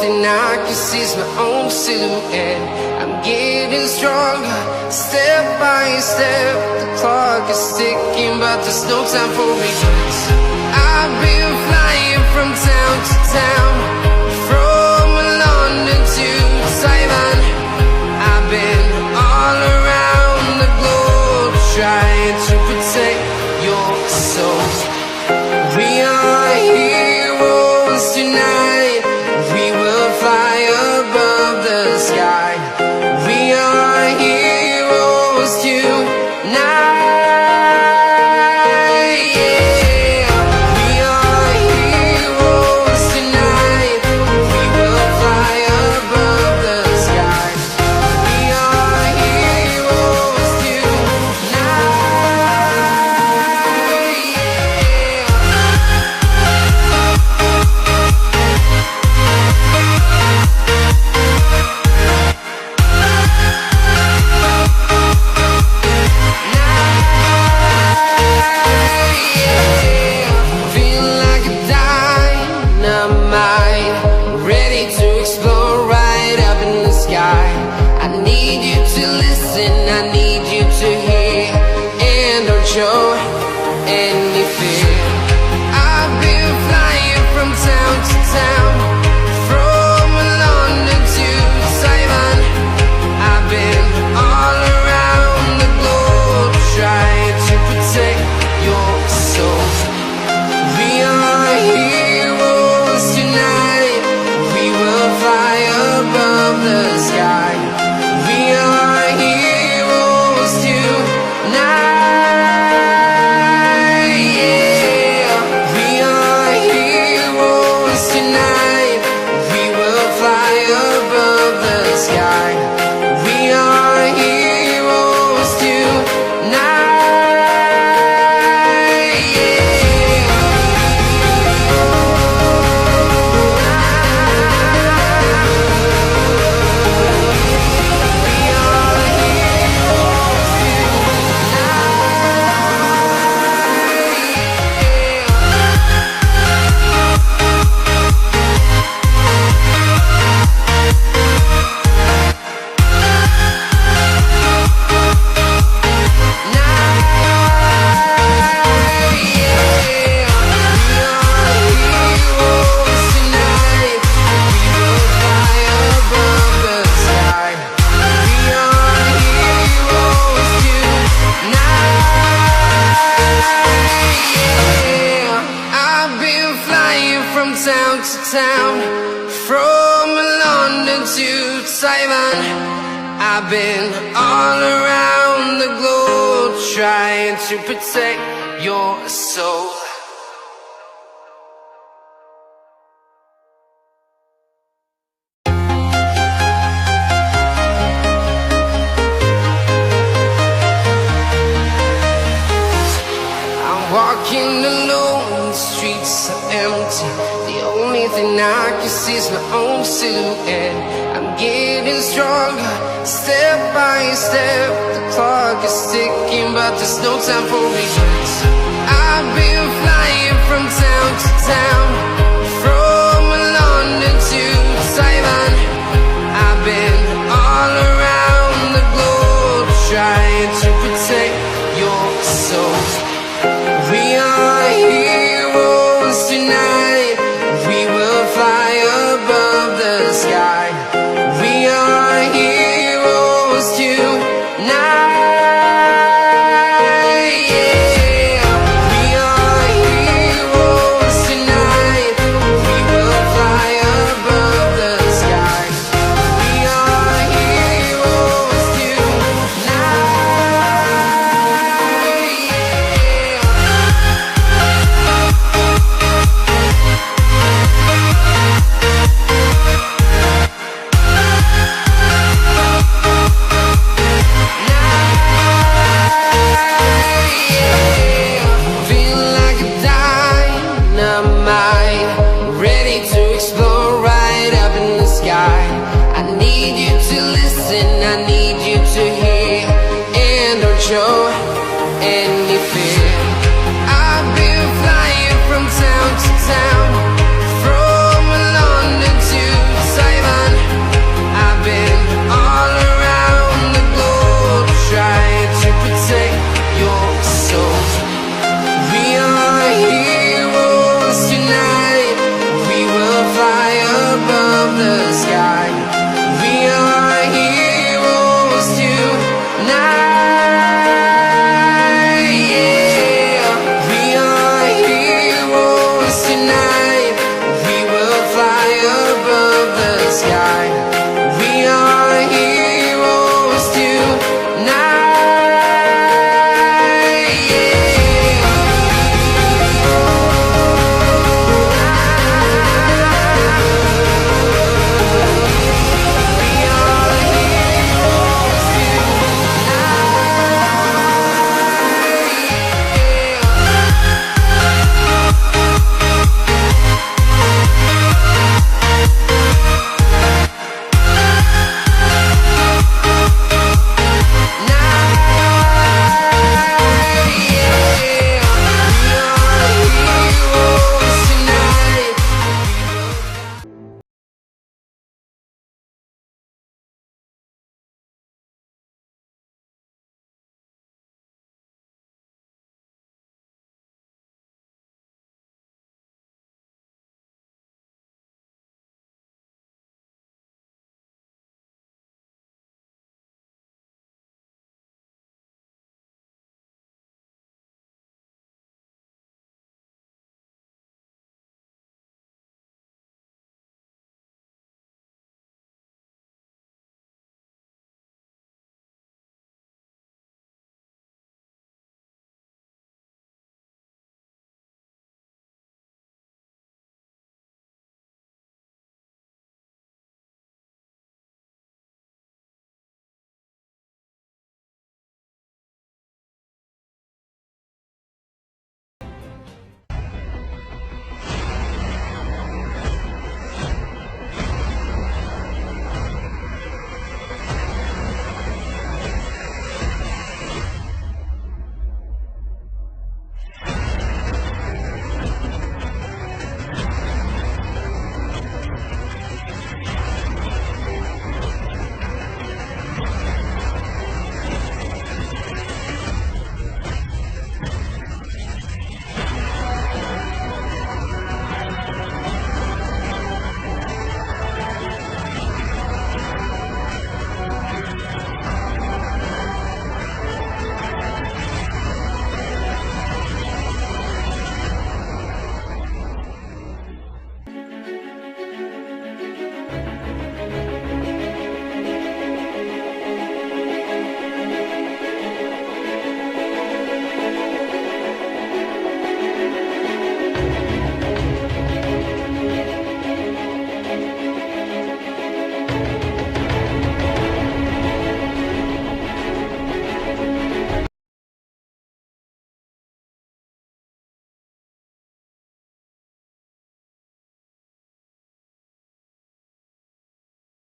thing I can see is my own silhouette. I'm getting stronger, step by step. The clock is ticking, but there's no time for regrets. I've been flying from town to town, from London to Taiwan. I've been all around the globe, trying to protect your soul. We are heroes tonight. We will fly above the sky. We are heroes tonight. Show any fear. I've been flying from town to town, from London to Taiwan. I've been all around the globe, trying to protect your soul. We are heroes tonight. We will fly above the sky. We are heroes tonight. Town to town, from London to Taiwan. I've been all around the globe, trying to protect your soul. I'm walking alone, the streets are empty. The only thing I can see is my own silhouette. I'm getting stronger, step by step. The clock is ticking, but there's no time for regrets. I've been flying from town to town, from London to Taiwan. I've been all around the globe, trying to protect your soul. We are heroes tonight. We will fly above the sky. We are heroes tonight. We are heroes tonight. We will fly above the sky. We are heroes tonight. I need you to listen, I need you